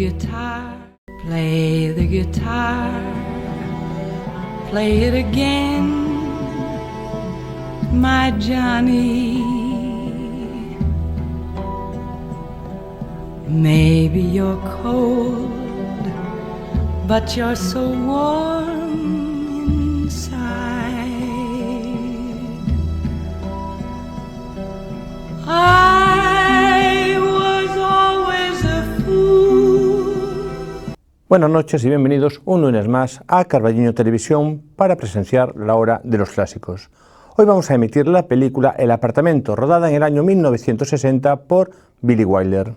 guitar, play the guitar, play it again, my Johnny. Maybe you're cold, but you're so warm inside. I was always a fool. Buenas noches y bienvenidos un lunes más a Carballiño Televisión para presenciar la hora de los clásicos. Hoy vamos a emitir la película El apartamento, rodada en el año 1960 por Billy Wilder.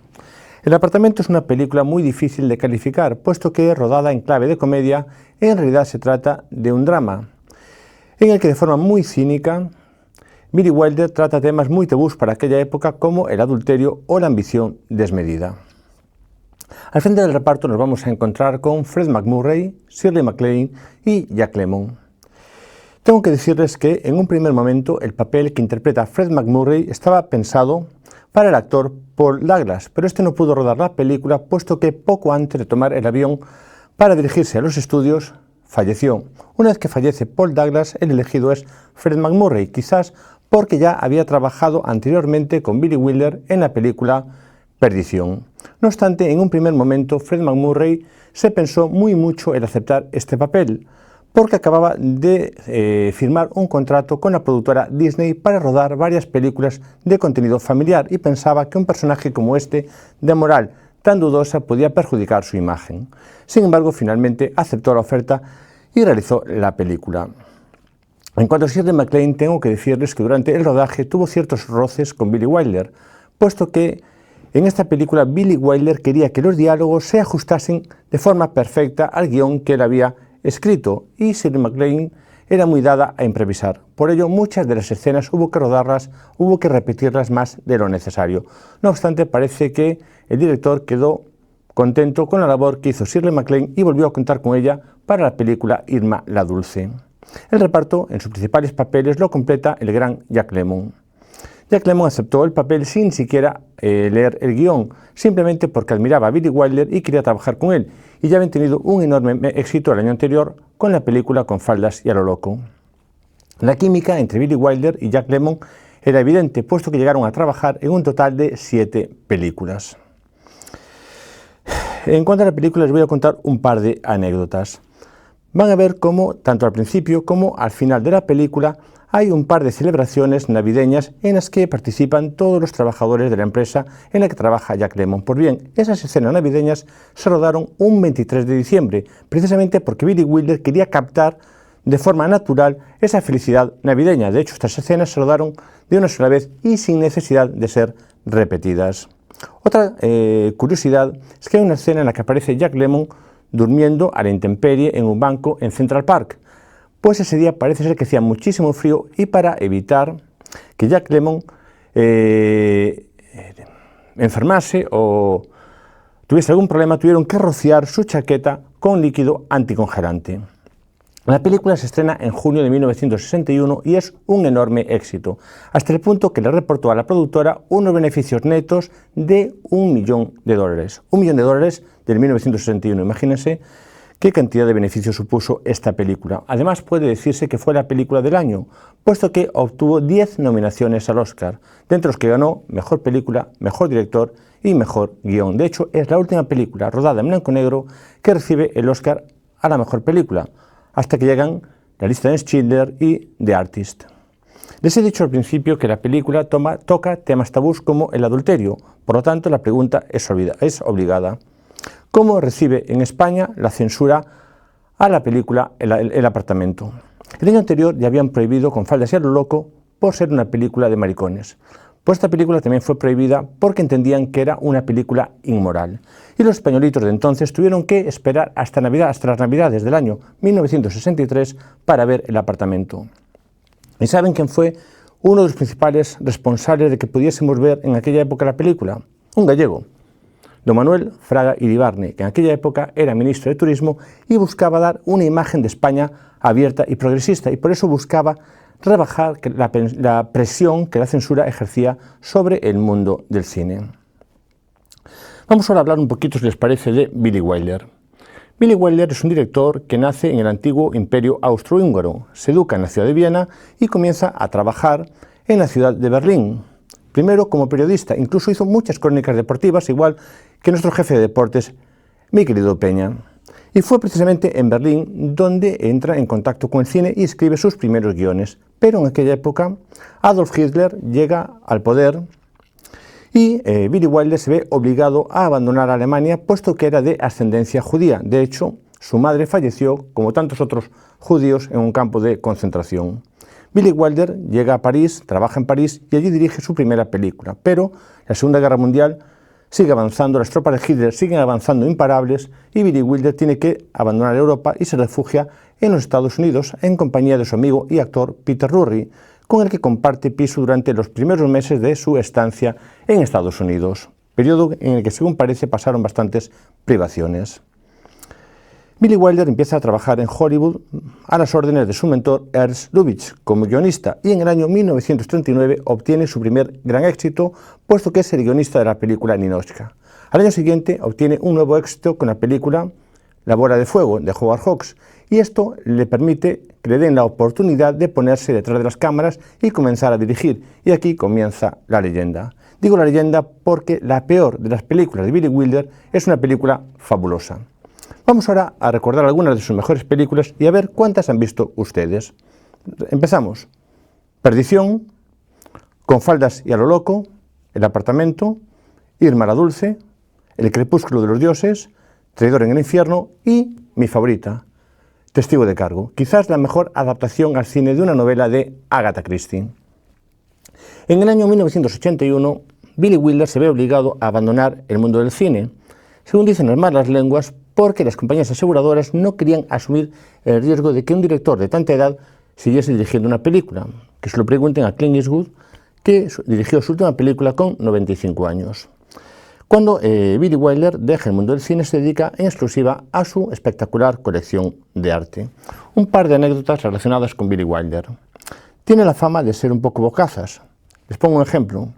El apartamento es una película muy difícil de calificar, puesto que, rodada en clave de comedia, en realidad se trata de un drama, en el que de forma muy cínica, Billy Wilder trata temas muy tabús para aquella época como el adulterio o la ambición desmedida. Al frente del reparto nos vamos a encontrar con Fred MacMurray, Shirley MacLaine y Jack Lemmon. Tengo que decirles que en un primer momento el papel que interpreta Fred MacMurray estaba pensado para el actor Paul Douglas, pero este no pudo rodar la película puesto que poco antes de tomar el avión para dirigirse a los estudios falleció. Una vez que fallece Paul Douglas, el elegido es Fred MacMurray, quizás porque ya había trabajado anteriormente con Billy Wilder en la película Perdición. No obstante, en un primer momento Fred MacMurray se pensó muy mucho en aceptar este papel, porque acababa de firmar un contrato con la productora Disney para rodar varias películas de contenido familiar y pensaba que un personaje como este, de moral tan dudosa, podía perjudicar su imagen. Sin embargo, finalmente aceptó la oferta y realizó la película. En cuanto a Shirley MacLaine, tengo que decirles que durante el rodaje tuvo ciertos roces con Billy Wilder, puesto que en esta película Billy Wilder quería que los diálogos se ajustasen de forma perfecta al guión que él había escrito, y Shirley MacLaine era muy dada a improvisar. Por ello, muchas de las escenas hubo que repetirlas más de lo necesario. No obstante, parece que el director quedó contento con la labor que hizo Shirley MacLaine y volvió a contar con ella para la película Irma la Dulce. El reparto, en sus principales papeles, lo completa el gran Jack Lemmon. Jack Lemmon aceptó el papel sin siquiera leer el guión, simplemente porque admiraba a Billy Wilder y quería trabajar con él, y ya habían tenido un enorme éxito el año anterior con la película Con faldas y a lo loco. La química entre Billy Wilder y Jack Lemmon era evidente, puesto que llegaron a trabajar en un total de 7 películas. En cuanto a la película, les voy a contar un par de anécdotas. Van a ver cómo, tanto al principio como al final de la película, hay un par de celebraciones navideñas en las que participan todos los trabajadores de la empresa en la que trabaja Jack Lemmon. Pues bien, esas escenas navideñas se rodaron un 23 de diciembre, precisamente porque Billy Wilder quería captar de forma natural esa felicidad navideña. De hecho, estas escenas se rodaron de una sola vez y sin necesidad de ser repetidas. Otra curiosidad es que hay una escena en la que aparece Jack Lemmon durmiendo a la intemperie en un banco en Central Park. Pues ese día parece ser que hacía muchísimo frío y para evitar que Jack Lemmon enfermase o tuviese algún problema, tuvieron que rociar su chaqueta con líquido anticongelante. La película se estrena en junio de 1961 y es un enorme éxito, hasta el punto que le reportó a la productora unos beneficios netos de $1 millón. $1 millón del 1961, imagínense qué cantidad de beneficios supuso esta película. Además, puede decirse que fue la película del año, puesto que obtuvo 10 nominaciones al Oscar, de entre los que ganó Mejor Película, Mejor Director y Mejor Guión. De hecho, es la última película rodada en blanco y negro que recibe el Oscar a la Mejor Película, hasta que llegan La lista de Schindler y The Artist. Les he dicho al principio que la película toca temas tabús como el adulterio, por lo tanto la pregunta es obligada. ¿Cómo recibe en España la censura a la película El apartamento? El año anterior ya habían prohibido Con faldas y a lo loco por ser una película de maricones. Pues esta película también fue prohibida porque entendían que era una película inmoral. Y los españolitos de entonces tuvieron que esperar hasta las Navidades del año 1963 para ver El apartamento. ¿Y saben quién fue uno de los principales responsables de que pudiésemos ver en aquella época la película? Un gallego, don Manuel Fraga Iribarne, que en aquella época era ministro de Turismo y buscaba dar una imagen de España abierta y progresista, y por eso buscaba rebajar la presión que la censura ejercía sobre el mundo del cine. Vamos ahora a hablar un poquito, si les parece, de Billy Wilder. Billy Wilder es un director que nace en el antiguo imperio austrohúngaro, se educa en la ciudad de Viena y comienza a trabajar en la ciudad de Berlín. Primero como periodista, incluso hizo muchas crónicas deportivas, igual que nuestro jefe de deportes, mi querido Peña. Y fue precisamente en Berlín donde entra en contacto con el cine y escribe sus primeros guiones. Pero en aquella época Adolf Hitler llega al poder y Billy Wilder se ve obligado a abandonar Alemania, puesto que era de ascendencia judía. De hecho, su madre falleció, como tantos otros judíos, en un campo de concentración. Billy Wilder llega a París, trabaja en París y allí dirige su primera película. Pero la Segunda Guerra Mundial sigue avanzando, las tropas de Hitler siguen avanzando imparables y Billy Wilder tiene que abandonar Europa y se refugia en los Estados Unidos en compañía de su amigo y actor Peter Lorre, con el que comparte piso durante los primeros meses de su estancia en Estados Unidos, periodo en el que, según parece, pasaron bastantes privaciones. Billy Wilder empieza a trabajar en Hollywood a las órdenes de su mentor Ernst Lubitsch como guionista y en el año 1939 obtiene su primer gran éxito, puesto que es el guionista de la película Ninotchka. Al año siguiente obtiene un nuevo éxito con la película La bola de fuego de Howard Hawks, y esto le permite que le den la oportunidad de ponerse detrás de las cámaras y comenzar a dirigir. Y aquí comienza la leyenda. Digo la leyenda porque la peor de las películas de Billy Wilder es una película fabulosa. Vamos ahora a recordar algunas de sus mejores películas y a ver cuántas han visto ustedes. Empezamos. Perdición, Con faldas y a lo loco, El apartamento, Irma la dulce, El crepúsculo de los dioses, Traidor en el infierno y mi favorita, Testigo de cargo, quizás la mejor adaptación al cine de una novela de Agatha Christie. En el año 1981, Billy Wilder se ve obligado a abandonar el mundo del cine, según dicen las malas lenguas, porque las compañías aseguradoras no querían asumir el riesgo de que un director de tanta edad siguiese dirigiendo una película. Que se lo pregunten a Clint Eastwood, que dirigió su última película con 95 años. Cuando Billy Wilder deja el mundo del cine, se dedica en exclusiva a su espectacular colección de arte. Un par de anécdotas relacionadas con Billy Wilder. Tiene la fama de ser un poco bocazas. Les pongo un ejemplo.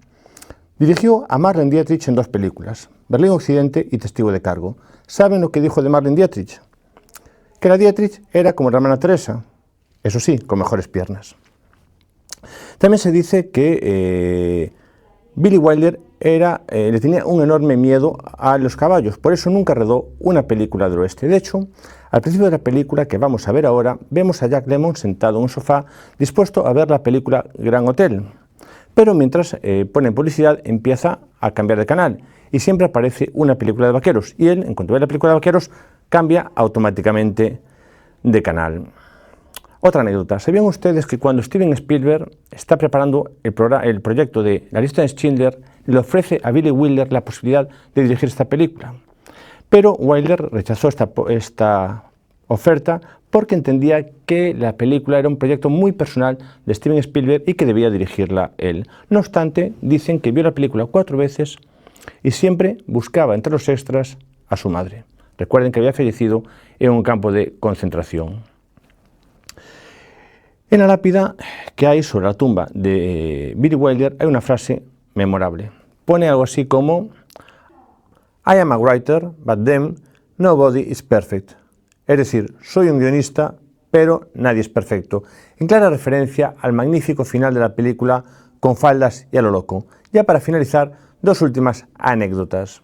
Dirigió a Marlene Dietrich en dos películas, Berlín Occidente y Testigo de cargo. ¿Saben lo que dijo de Marlene Dietrich? Que la Dietrich era como la hermana Teresa, eso sí, con mejores piernas. También se dice que Billy Wilder le tenía un enorme miedo a los caballos, por eso nunca rodó una película del oeste. De hecho, al principio de la película que vamos a ver ahora, vemos a Jack Lemmon sentado en un sofá dispuesto a ver la película Gran Hotel. Pero mientras ponen publicidad empieza a cambiar de canal y siempre aparece una película de vaqueros y él, en cuanto ve la película de vaqueros, cambia automáticamente de canal. Otra anécdota. ¿Sabían ustedes que cuando Steven Spielberg está preparando el proyecto de La lista de Schindler, le ofrece a Billy Wilder la posibilidad de dirigir esta película? Pero Wilder rechazó esta oferta porque entendía que la película era un proyecto muy personal de Steven Spielberg y que debía dirigirla él. No obstante, dicen que vio la película 4 veces y siempre buscaba entre los extras a su madre. Recuerden que había fallecido en un campo de concentración. En la lápida que hay sobre la tumba de Billy Wilder hay una frase memorable. Pone algo así como I am a writer, but then nobody is perfect. Es decir, soy un guionista, pero nadie es perfecto. En clara referencia al magnífico final de la película Con faldas y a lo loco. Ya para finalizar, dos últimas anécdotas.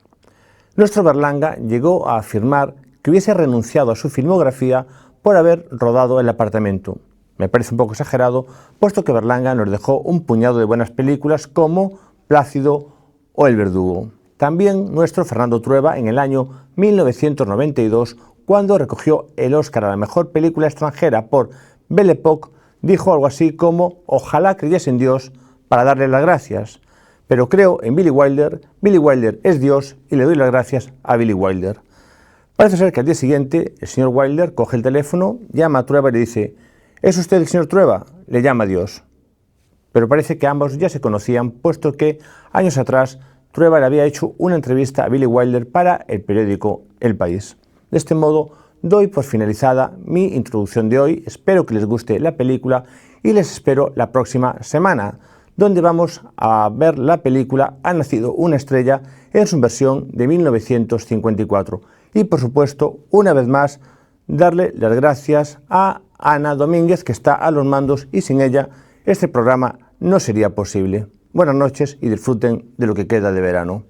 Nuestro Berlanga llegó a afirmar que hubiese renunciado a su filmografía por haber rodado El apartamento. Me parece un poco exagerado, puesto que Berlanga nos dejó un puñado de buenas películas como Plácido o El verdugo. También nuestro Fernando Trueba en el año 1992, cuando recogió el Oscar a la mejor película extranjera por Belle Époque, dijo algo así como ojalá creyese en Dios para darle las gracias, pero creo en Billy Wilder es Dios y le doy las gracias a Billy Wilder. Parece ser que al día siguiente el señor Wilder coge el teléfono, llama a Trueba y le dice ¿es usted el señor Trueba? Le llama Dios. Pero parece que ambos ya se conocían, puesto que años atrás Trueba le había hecho una entrevista a Billy Wilder para el periódico El País. De este modo, doy por finalizada mi introducción de hoy. Espero que les guste la película y les espero la próxima semana, donde vamos a ver la película Ha nacido una estrella en su versión de 1954. Y por supuesto, una vez más, darle las gracias a Ana Domínguez, que está a los mandos, y sin ella este programa no sería posible. Buenas noches y disfruten de lo que queda de verano.